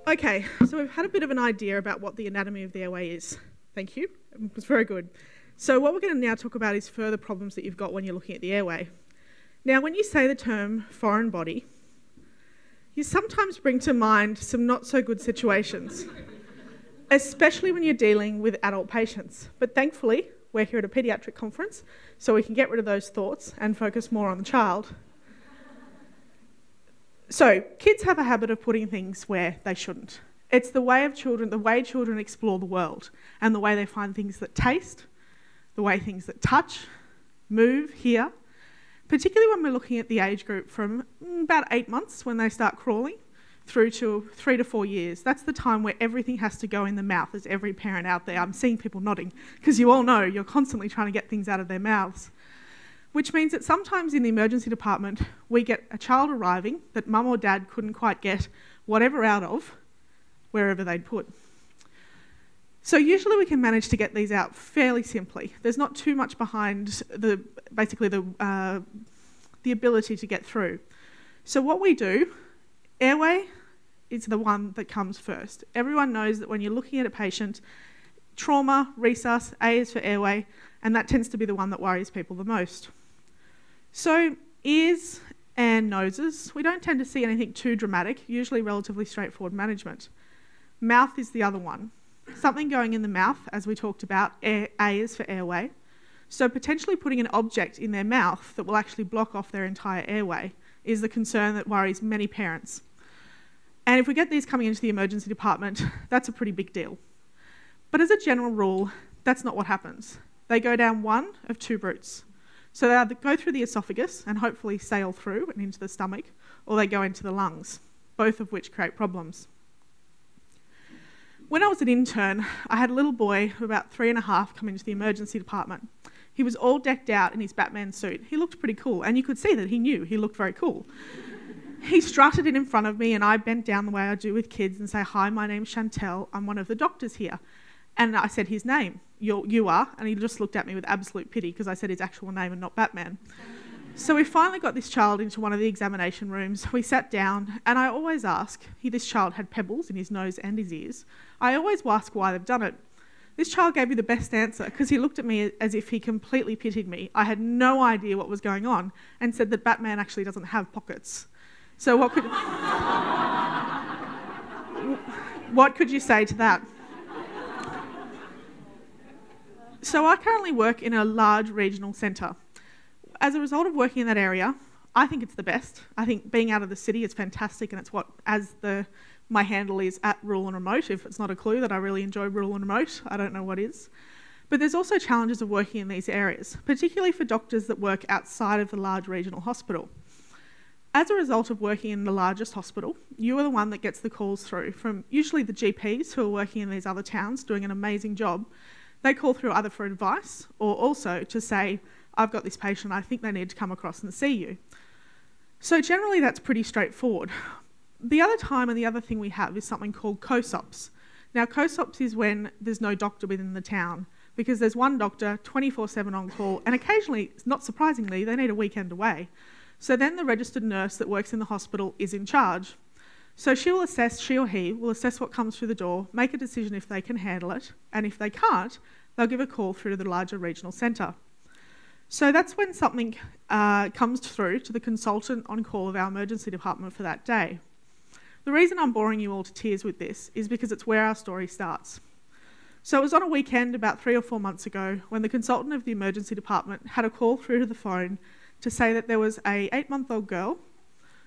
Okay, so we've had a bit of an idea about what the anatomy of the airway is. Thank you. It was very good. So what we're going to now talk about is further problems that you've got when you're looking at the airway. Now, when you say the term foreign body, you sometimes bring to mind some not so good situations, especially when you're dealing with adult patients. But thankfully, we're here at a paediatric conference, so we can get rid of those thoughts and focus more on the child. So, kids have a habit of putting things where they shouldn't. It's the way children explore the world, and the way they find things that taste, the way things that touch, move, hear, particularly when we're looking at the age group from about 8 months when they start crawling through to 3 to 4 years. That's the time where everything has to go in the mouth, as every parent out there. I'm seeing people nodding, because you all know you're constantly trying to get things out of their mouths. Which means that sometimes in the emergency department, we get a child arriving that mum or dad couldn't quite get whatever out of wherever they'd put. So usually we can manage to get these out fairly simply. There's not too much behind the ability to get through. So what we do, airway is the one that comes first. Everyone knows that when you're looking at a patient, trauma, resus, A is for airway, and that tends to be the one that worries people the most. So ears and noses, we don't tend to see anything too dramatic, usually relatively straightforward management. Mouth is the other one. Something going in the mouth, as we talked about, A is for airway. So potentially putting an object in their mouth that will actually block off their entire airway is the concern that worries many parents. And if we get these coming into the emergency department, that's a pretty big deal. But as a general rule, that's not what happens. They go down one of two routes. So they either go through the esophagus and hopefully sail through and into the stomach, or they go into the lungs, both of which create problems. When I was an intern, I had a little boy of about 3.5 come into the emergency department. He was all decked out in his Batman suit. He looked pretty cool, and you could see that he knew he looked very cool. He strutted in front of me, and I bent down the way I do with kids and say, "Hi, my name's Chantal. I'm one of the doctors here." And I said his name. You are. And he just looked at me with absolute pity because I said his actual name and not Batman. So we finally got this child into one of the examination rooms. We sat down, and I always ask, this child had pebbles in his nose and his ears. I always ask why they've done it. This child gave me the best answer because he looked at me as if he completely pitied me. I had no idea what was going on and said that Batman actually doesn't have pockets. So what could you say to that? So I currently work in a large regional centre. As a result of working in that area, I think it's the best. I think being out of the city is fantastic, and it's what, my handle is at rural and remote. If it's not a clue that I really enjoy rural and remote, I don't know what is. But there's also challenges of working in these areas, particularly for doctors that work outside of the large regional hospital. As a result of working in the largest hospital, you are the one that gets the calls through from usually the GPs who are working in these other towns doing an amazing job. They call through either for advice or also to say, "I've got this patient, I think they need to come across and see you." So generally that's pretty straightforward. The other time and the other thing we have is something called COSOPs. Now COSOPs is when there's no doctor within the town because there's one doctor 24/7 on call, and occasionally, not surprisingly, they need a weekend away. So then the registered nurse that works in the hospital is in charge. So she or he will assess what comes through the door, make a decision if they can handle it, and if they can't, they'll give a call through to the larger regional centre. So that's when something comes through to the consultant on call of our emergency department for that day. The reason I'm boring you all to tears with this is because it's where our story starts. So it was on a weekend about 3 or 4 months ago when the consultant of the emergency department had a call through to the phone to say that there was a 8-month-old girl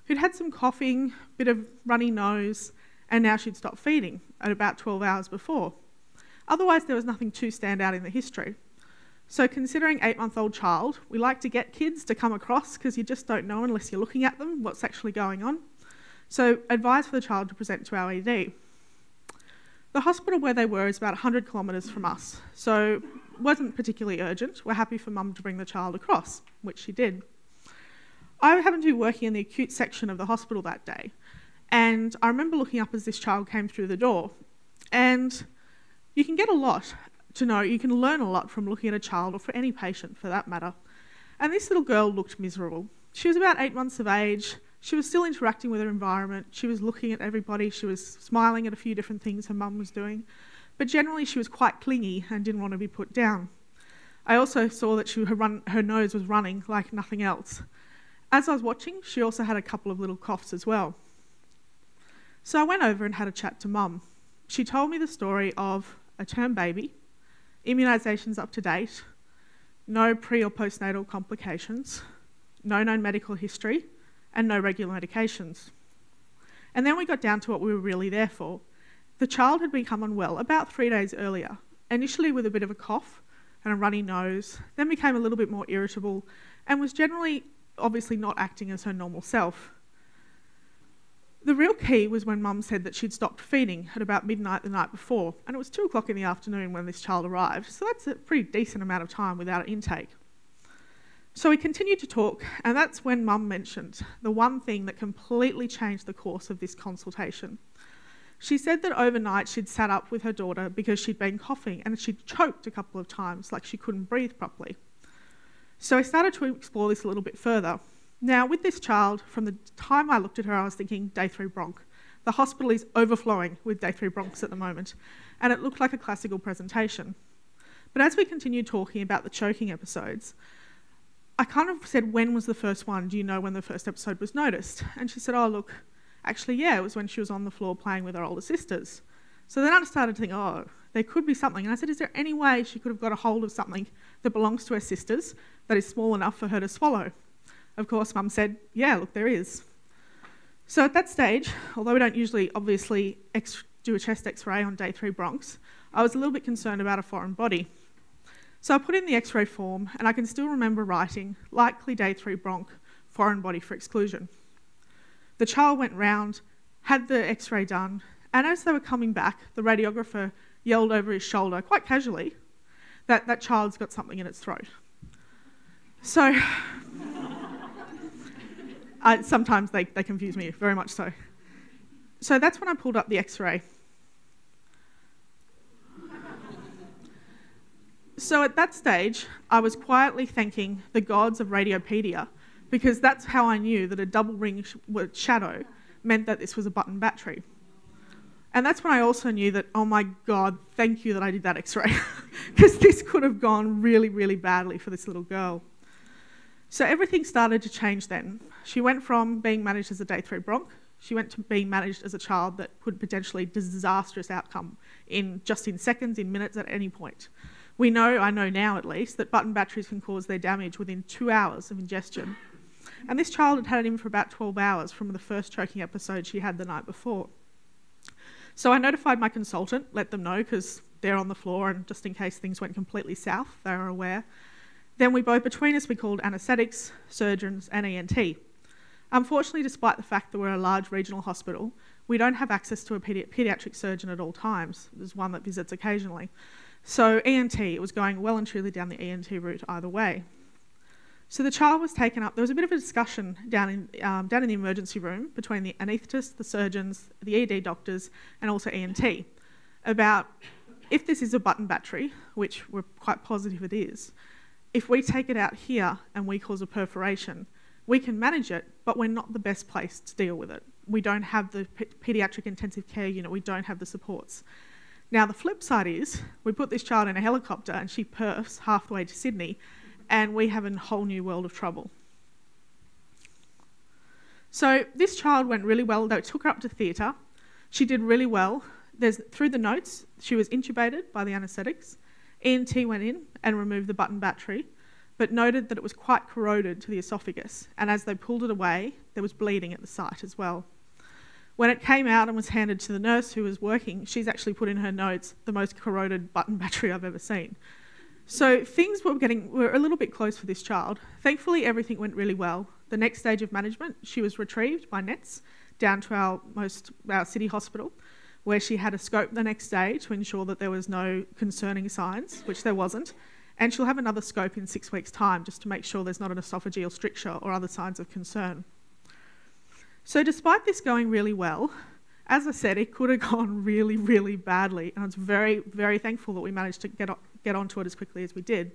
who'd had some coughing, bit of runny nose, and now she'd stopped feeding at about 12 hours before. Otherwise, there was nothing too stand out in the history. So considering 8-month-old child, we like to get kids to come across because you just don't know unless you're looking at them what's actually going on. So advise for the child to present to our ED. The hospital where they were is about 100 kilometres from us, so it wasn't particularly urgent. We're happy for mum to bring the child across, which she did. I happened to be working in the acute section of the hospital that day, and I remember looking up as this child came through the door. And you can get a lot to know you can learn a lot from looking at a child, or for any patient for that matter. And this little girl looked miserable. She was about 8 months of age. She was still interacting with her environment. She was looking at everybody. She was smiling at a few different things her mum was doing. But generally she was quite clingy and didn't want to be put down. I also saw that her nose was running like nothing else. As I was watching, she also had a couple of little coughs as well. So I went over and had a chat to Mum. She told me the story of a term baby, immunisations up to date, no pre or postnatal complications, no known medical history, and no regular medications. And then we got down to what we were really there for. The child had become unwell about 3 days earlier, initially with a bit of a cough and a runny nose, then became a little bit more irritable, and was generally obviously not acting as her normal self. The real key was when Mum said that she'd stopped feeding at about midnight the night before, and it was 2 o'clock in the afternoon when this child arrived, so that's a pretty decent amount of time without intake. So we continued to talk, and that's when Mum mentioned the one thing that completely changed the course of this consultation. She said that overnight she'd sat up with her daughter because she'd been coughing and she'd choked a couple of times, like she couldn't breathe properly. So I started to explore this a little bit further. Now, with this child, from the time I looked at her, I was thinking day 3 bronch. The hospital is overflowing with day 3 bronchs at the moment, and it looked like a classical presentation. But as we continued talking about the choking episodes, I kind of said, when was the first one? Do you know when the first episode was noticed? And she said, oh, look, actually, yeah, it was when she was on the floor playing with her older sisters. So then I started to think, oh, there could be something. And I said, is there any way she could have got a hold of something that belongs to her sisters that is small enough for her to swallow? Of course, Mum said, yeah, look, there is. So at that stage, although we don't usually obviously do a chest x-ray on day 3 bronchs, I was a little bit concerned about a foreign body. So I put in the x-ray form, and I can still remember writing, likely day 3 bronch, foreign body for exclusion. The child went round, had the x-ray done, and as they were coming back, the radiographer yelled over his shoulder, quite casually, that that child's got something in its throat. So sometimes they confuse me, very much so. So that's when I pulled up the x-ray. So at that stage, I was quietly thanking the gods of Radiopedia, because that's how I knew that a double ring shadow meant that this was a button battery. And that's when I also knew that, oh my God, thank you that I did that x-ray, because this could have gone really, really badly for this little girl. So everything started to change then. She went from being managed as a day 3 bronch, she went to being managed as a child that could potentially disastrous outcome in seconds, in minutes, at any point. We know, I know now at least, that button batteries can cause their damage within 2 hours of ingestion. And this child had had it in for about 12 hours from the first choking episode she had the night before. So I notified my consultant, let them know, because they're on the floor, and just in case things went completely south, they were aware. Then we both, between us, we called anaesthetics, surgeons, and ENT. Unfortunately, despite the fact that we're a large regional hospital, we don't have access to a paediatric surgeon at all times. There's one that visits occasionally. So ENT, it was going well and truly down the ENT route either way. So the child was taken up. There was a bit of a discussion down in the emergency room between the anaesthetist, the surgeons, the ED doctors, and also ENT about if this is a button battery, which we're quite positive it is, if we take it out here and we cause a perforation, we can manage it, but we're not the best place to deal with it. We don't have the paediatric intensive care unit. We don't have the supports. Now, the flip side is we put this child in a helicopter and she perfs half the way to Sydney, and we have a whole new world of trouble. So this child went really well. They took her up to theatre. She did really well. Through the notes, she was intubated by the anaesthetics. ENT went in and removed the button battery, but noted that it was quite corroded to the esophagus, and as they pulled it away, there was bleeding at the site as well. When it came out and was handed to the nurse who was working, she's actually put in her notes, the most corroded button battery I've ever seen. So things were a little bit close for this child. Thankfully, everything went really well. The next stage of management, she was retrieved by NETS down to our city hospital, where she had a scope the next day to ensure that there was no concerning signs, which there wasn't. And she'll have another scope in 6 weeks' time just to make sure there's not an esophageal stricture or other signs of concern. So despite this going really well, As I said, it could have gone really, really badly, and I was very, very thankful that we managed to get onto it as quickly as we did.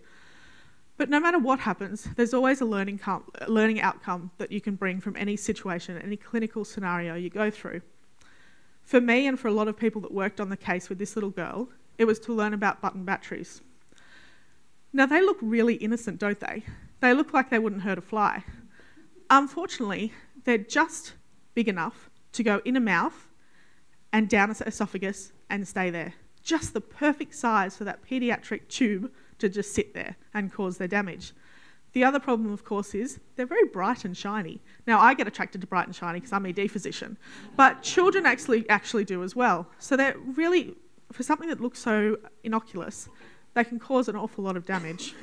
But no matter what happens, there's always a learning outcome that you can bring from any situation, any clinical scenario you go through. For me and for a lot of people that worked on the case with this little girl, it was to learn about button batteries. Now, they look really innocent, don't they? They look like they wouldn't hurt a fly. Unfortunately, they're just big enough to go in a mouth and down an esophagus and stay there. Just the perfect size for that paediatric tube to just sit there and cause their damage. The other problem, of course, is they're very bright and shiny. Now, I get attracted to bright and shiny because I'm an ED physician, but children actually do as well. So they're really, for something that looks so innocuous, they can cause an awful lot of damage.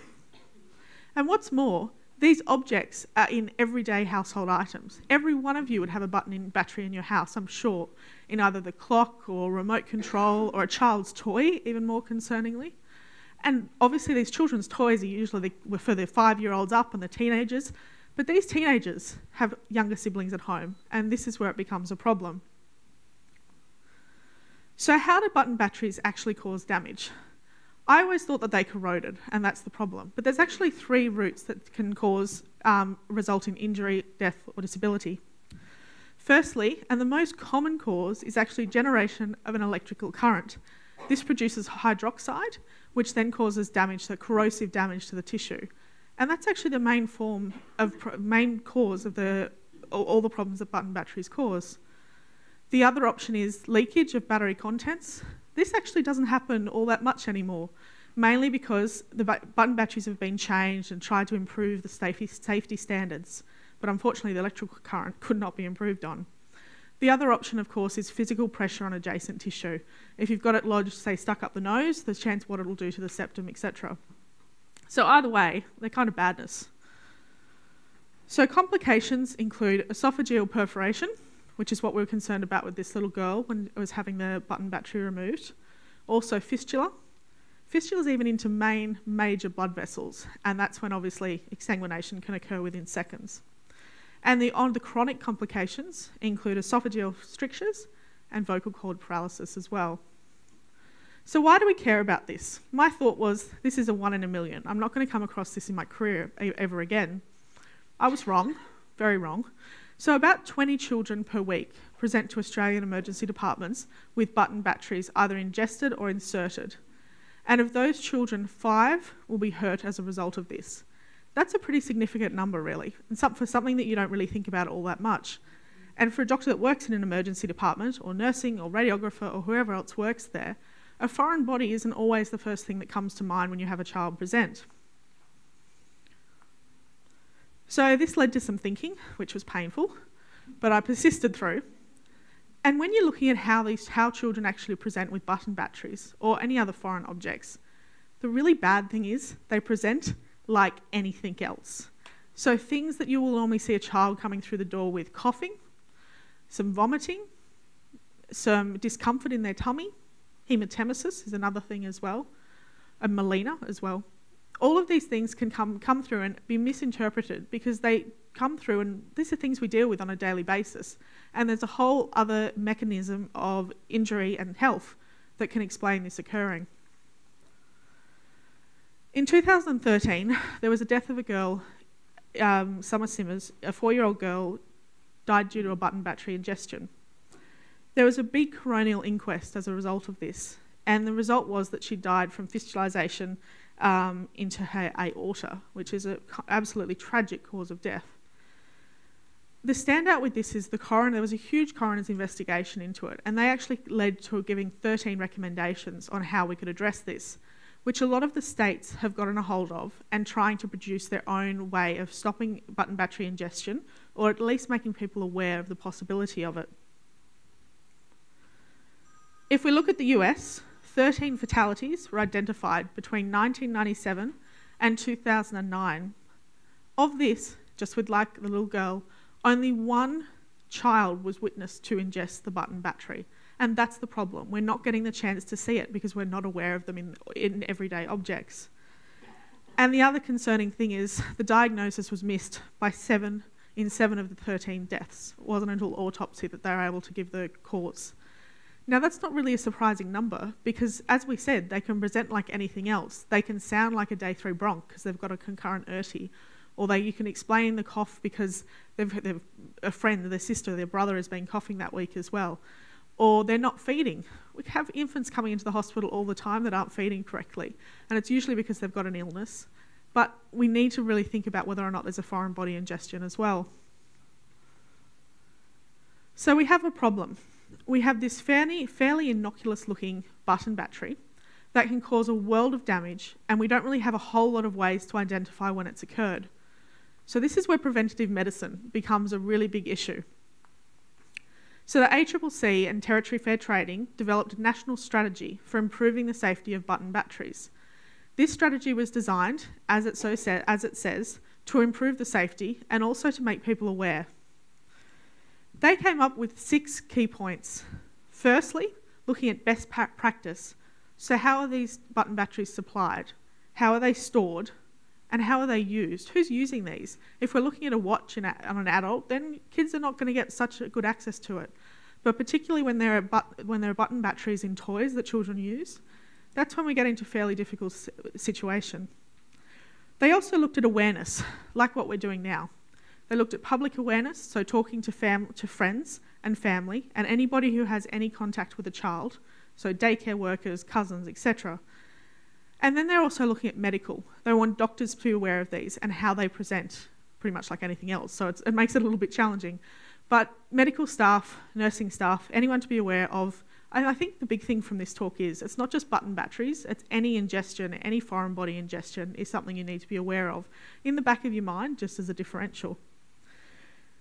And what's more, these objects are in everyday household items. Every one of you would have a button battery in your house, I'm sure, in either the clock or remote control or a child's toy, even more concerningly. And obviously these children's toys are usually for the 5-year-olds up and the teenagers, but these teenagers have younger siblings at home, and this is where it becomes a problem. So how do button batteries actually cause damage? I always thought that they corroded, and that's the problem. But there's actually 3 routes that can result in injury, death, or disability. Firstly, and the most common cause, is actually generation of an electrical current. This produces hydroxide, which then causes damage, so corrosive damage to the tissue. And that's actually the main cause of all the problems that button batteries cause. The other option is leakage of battery contents. This actually doesn't happen all that much anymore, mainly because the button batteries have been changed and tried to improve the safety standards. But unfortunately, the electrical current could not be improved on. The other option, of course, is physical pressure on adjacent tissue. If you've got it lodged, say, stuck up the nose, there's a chance what it'll do to the septum, etc. So either way, they're kind of badness. So complications include esophageal perforation, which is what we were concerned about with this little girl when it was having the button battery removed. Also fistula. Fistula's even into major blood vessels, and that's when obviously exsanguination can occur within seconds. And the chronic complications include esophageal strictures and vocal cord paralysis as well. So why do we care about this? My thought was, this is a 1 in a million. I'm not going to come across this in my career ever again. I was wrong, very wrong. So about 20 children per week present to Australian emergency departments with button batteries either ingested or inserted. And of those children, 5 will be hurt as a result of this. That's a pretty significant number, really, and for something that you don't really think about all that much. And for a doctor that works in an emergency department, or nursing, or radiographer, or whoever else works there, a foreign body isn't always the first thing that comes to mind when you have a child present. So this led to some thinking, which was painful, but I persisted through. And when you're looking at how children actually present with button batteries, or any other foreign objects, the really bad thing is they present like anything else. So things that you will normally see a child coming through the door with: coughing, some vomiting, some discomfort in their tummy, hematemesis is another thing as well, and melena as well. All of these things can come through and be misinterpreted because they come through, and these are things we deal with on a daily basis. And there's a whole other mechanism of injury and health that can explain this occurring. In 2013, there was a death of a girl, Summer Simmers, a 4-year-old girl, died due to a button battery ingestion. There was a big coronial inquest as a result of this, and the result was that she died from fistulization into her aorta, which is an absolutely tragic cause of death. The standout with this is there was a huge coroner's investigation into it, and they actually led to giving 13 recommendations on how we could address this, which a lot of the states have gotten a hold of and trying to produce their own way of stopping button battery ingestion, or at least making people aware of the possibility of it. If we look at the US, 13 fatalities were identified between 1997 and 2009. Of this, just with like the little girl, only 1 child was witnessed to ingest the button battery. And that's the problem. We're not getting the chance to see it because we're not aware of them in everyday objects. And the other concerning thing is the diagnosis was missed by 7 in 7 of the 13 deaths. It wasn't until autopsy that they were able to give the cause. Now, that's not really a surprising number because, as we said, they can present like anything else. They can sound like a day 3 bronch because they've got a concurrent urti, or you can explain the cough because they've a friend, their sister, their brother has been coughing that week as well, or they're not feeding. We have infants coming into the hospital all the time that aren't feeding correctly, and it's usually because they've got an illness. But we need to really think about whether or not there's a foreign body ingestion as well. So we have a problem. We have this fairly innocuous looking button battery that can cause a world of damage, and we don't really have a whole lot of ways to identify when it's occurred. So this is where preventative medicine becomes a really big issue. So the ACCC and Territory Fair Trading developed a national strategy for improving the safety of button batteries. This strategy was designed, as it says, to improve the safety and also to make people aware. They came up with 6 key points. Firstly, looking at best practice. So how are these button batteries supplied? How are they stored? And how are they used? Who's using these? If we're looking at a watch on an adult, then kids are not going to get such a good access to it. But particularly when there are button batteries in toys that children use, that's when we get into a fairly difficult situation. They also looked at awareness, like what we're doing now. They looked at public awareness, so talking to friends and family and anybody who has any contact with a child, so daycare workers, cousins, etc. And then they're also looking at medical. They want doctors to be aware of these and how they present, pretty much like anything else. So it makes it a little bit challenging. But medical staff, nursing staff, anyone to be aware of. And I think the big thing from this talk is it's not just button batteries, it's any ingestion, any foreign body ingestion is something you need to be aware of in the back of your mind, just as a differential.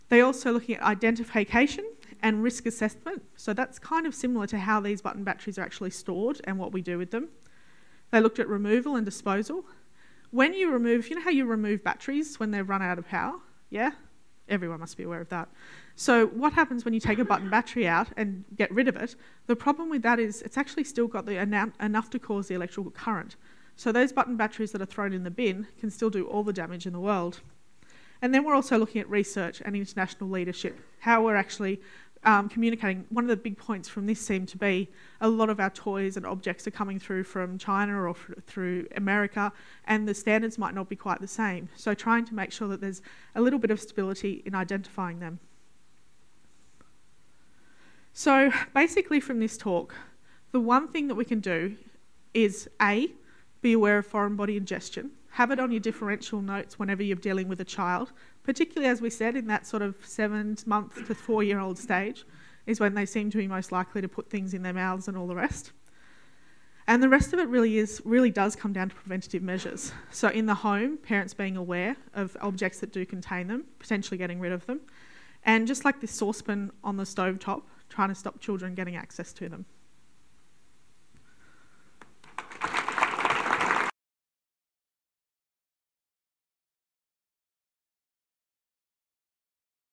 They're also looking at identification and risk assessment. So that's kind of similar to how these button batteries are actually stored and what we do with them. They looked at removal and disposal. When you remove, you know how you remove batteries when they've run out of power? Yeah? Everyone must be aware of that. So what happens when you take a button battery out and get rid of it? The problem with that is it's actually still got enough to cause the electrical current. So those button batteries that are thrown in the bin can still do all the damage in the world. And then we're also looking at research and international leadership, how we're actually communicating. One of the big points from this seemed to be a lot of our toys and objects are coming through from China or through America, and the standards might not be quite the same. So trying to make sure that there's a little bit of stability in identifying them. So basically from this talk, the one thing that we can do is A, be aware of foreign body ingestion. Have it on your differential notes whenever you're dealing with a child, particularly, as we said, in that sort of 7-month to 4-year-old stage is when they seem to be most likely to put things in their mouths and all the rest. And the rest of it really does come down to preventative measures. So in the home, parents being aware of objects that do contain them, potentially getting rid of them. And just like this saucepan on the stovetop, trying to stop children getting access to them.